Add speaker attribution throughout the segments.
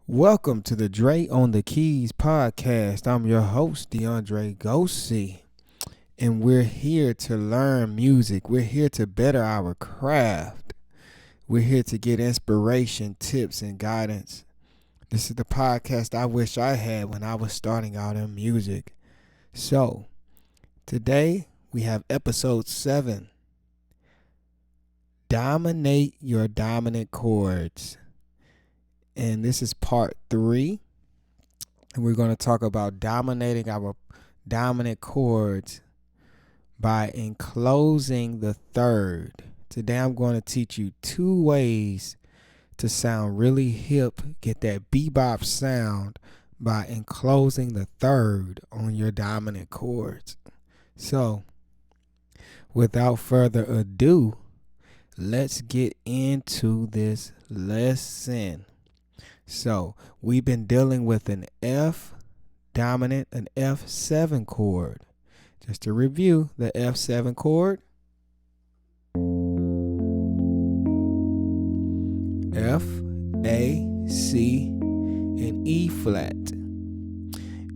Speaker 1: Welcome to the Dre on the Keys podcast. I'm your host, DeAndre Gossi, and we're here to learn music. We're here to better our craft. We're here to get inspiration, tips, and guidance. This is the podcast I wish I had when I was starting out in music. So, today we have episode 7. Dominate your dominant chords. And this is part 3. And we're going to talk about dominating our dominant chords by enclosing the third. Today I'm going to teach you 2 ways to sound really hip, get that bebop sound by enclosing the third on your dominant chords. So, without further ado, let's get into this lesson. So we've been dealing with an F dominant, an F7 chord. Just to review, the F7 chord, F, A, C, and E flat.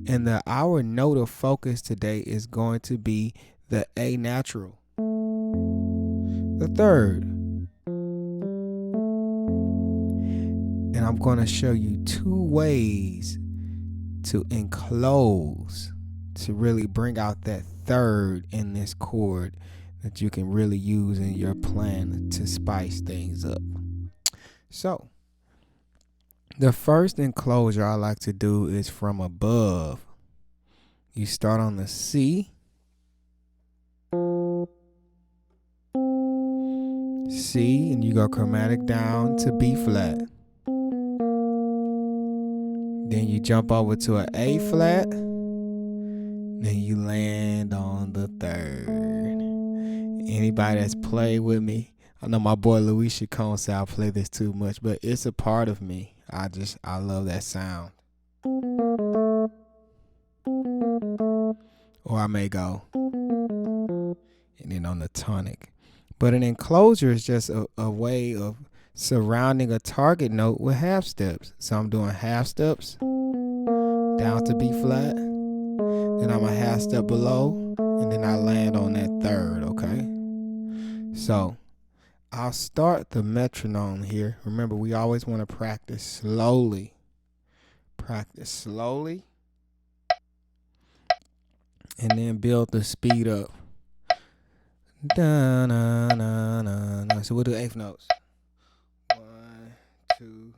Speaker 1: And our note of focus today is going to be the A natural, the third. And I'm going to show you 2 ways to enclose, to really bring out that third in this chord that you can really use in your plan to spice things up. So, the first enclosure I like to do is from above. You start on the C, C, and you go chromatic down to B flat. Then you jump over to an A flat. Then you land on the third. Anybody that's played with me, I know my boy Luis Chacon said I play this too much, but it's a part of me. I love that sound. Or I may go and then on the tonic. But an enclosure is just a way of surrounding a target note with half steps. So I'm doing half steps down to B flat, then I'm a half step below, and then I land on that third, okay? So I'll start the metronome here. Remember, we always want to practice slowly. Practice slowly, and then build the speed up. Da, na, na, na, na. So we'll do eighth notes. 1, 2.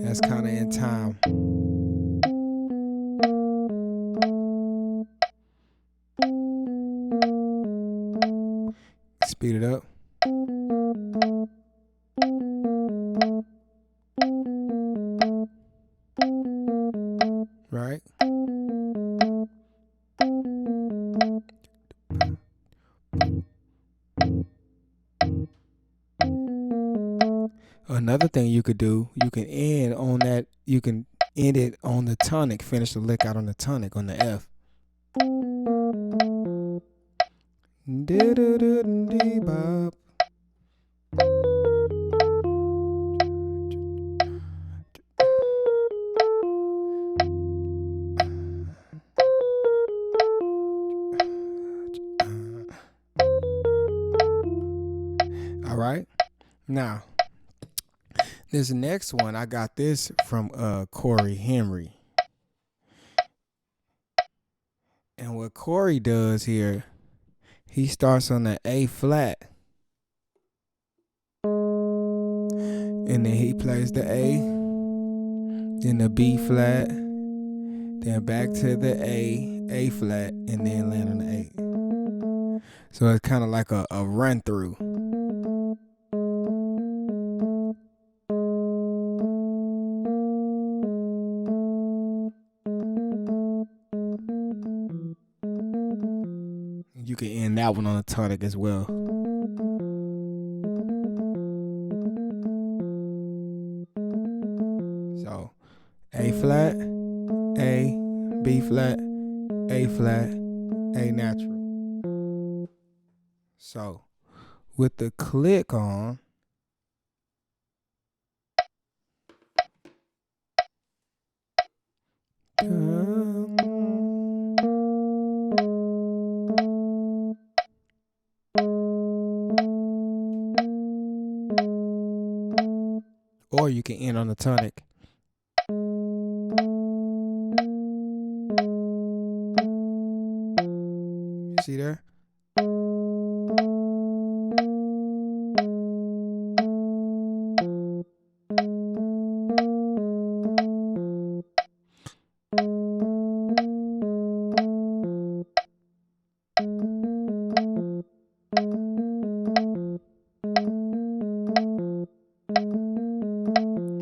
Speaker 1: That's kind of in time. Speed it up. Right? Another thing you could do, you can end it on the tonic, finish the lick out on the tonic on the F. Bop. All right. Now, this next one, I got this from Corey Henry. And what Corey does here, he starts on the A flat. And then he plays the A, then the B flat, then back to the A flat, and then land on the A. So it's kind of like a run through. You can end that one on a tonic as well. So, A flat, A, B flat, A flat, A natural. So with the click on, or you can end on the tonic. See there?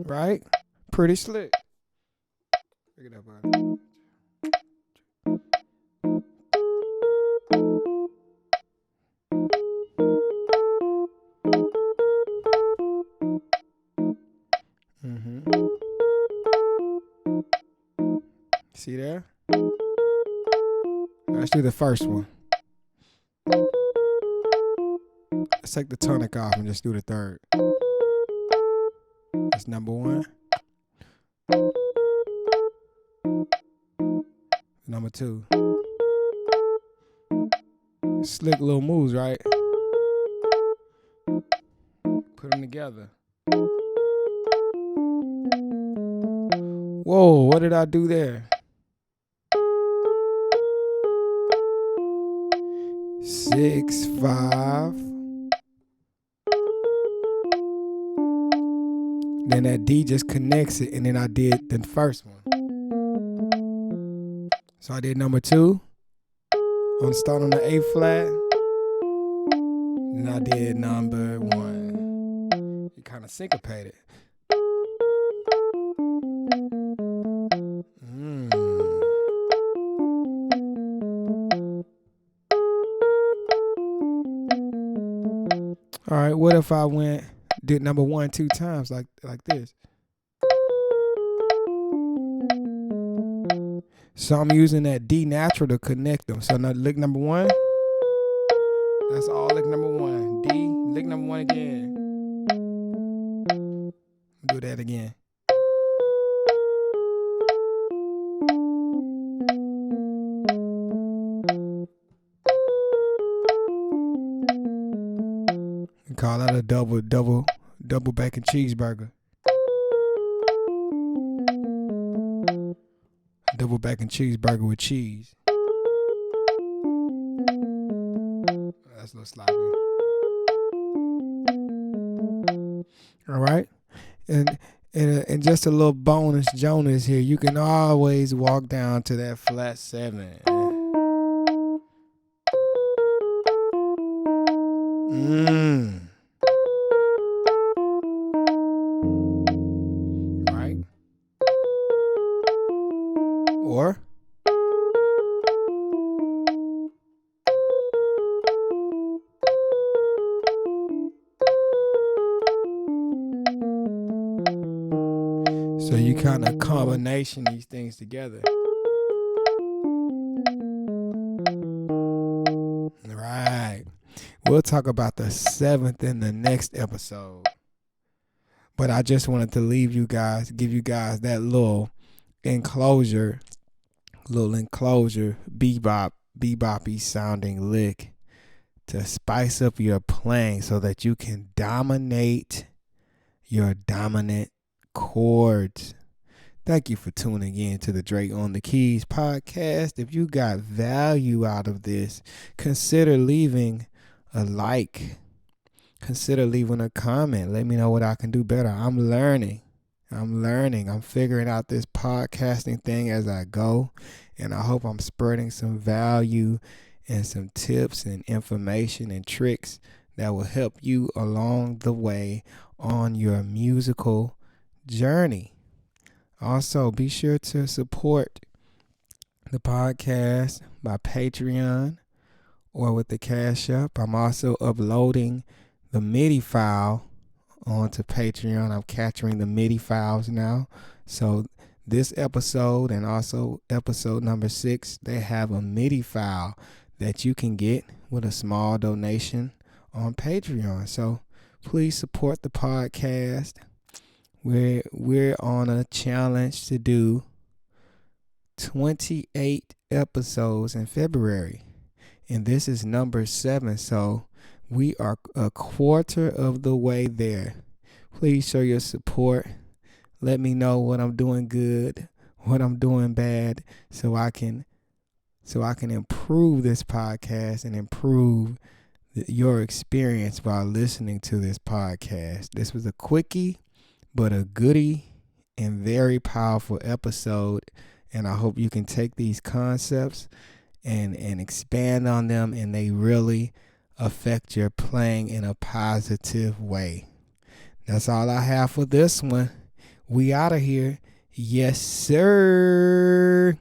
Speaker 1: Right? Pretty slick. Look at that, buddy. See there? Let's do the first one. Let's take the tonic off and just do the third. That's number one. Number two. Slick little moves, right? Put them together. Whoa, what did I do there? 6, 5. Then that D just connects it, and then I did the first one. So I did number 2. On start on the A flat. Then I did number 1. You kind of syncopated. All right, what if I did number 1 2 times like this? So I'm using that D natural to connect them. So now lick number 1. That's all lick number 1. D, lick number 1 again. Do that again. We call that a double bacon cheeseburger. Double bacon cheeseburger with cheese. That's a little sloppy. All right, and just a little bonus Jonas here. You can always walk down to that flat 7. Right? Or so you kind of combination these things together. Right. We'll talk about the 7th in the next episode. But I just wanted to give you guys that little enclosure, bebop-y sounding lick to spice up your playing so that you can dominate your dominant chords. Thank you for tuning in to the Drake on the Keys podcast. If you got value out of this, consider leaving a like. Consider leaving a comment. Let me know what I can do better. I'm learning. I'm figuring out this podcasting thing as I go. And I hope I'm spreading some value and some tips and information and tricks that will help you along the way on your musical journey. Also, be sure to support the podcast by Patreon or with the Cash App. I'm also uploading the MIDI file onto Patreon. I'm capturing the MIDI files now. So this episode and also episode number 6, they have a MIDI file that you can get with a small donation on Patreon. So please support the podcast. We're on a challenge to do 28 episodes in February, and this is number 7, so we are a quarter of the way there. Please show your support. Let me know what I'm doing good, what I'm doing bad, so I can improve this podcast and improve your experience while listening to this podcast. This was a quickie, but a goodie and very powerful episode. And I hope you can take these concepts and expand on them, and they really affect your playing in a positive way. That's all I have for this one. We out of here. Yes, sir.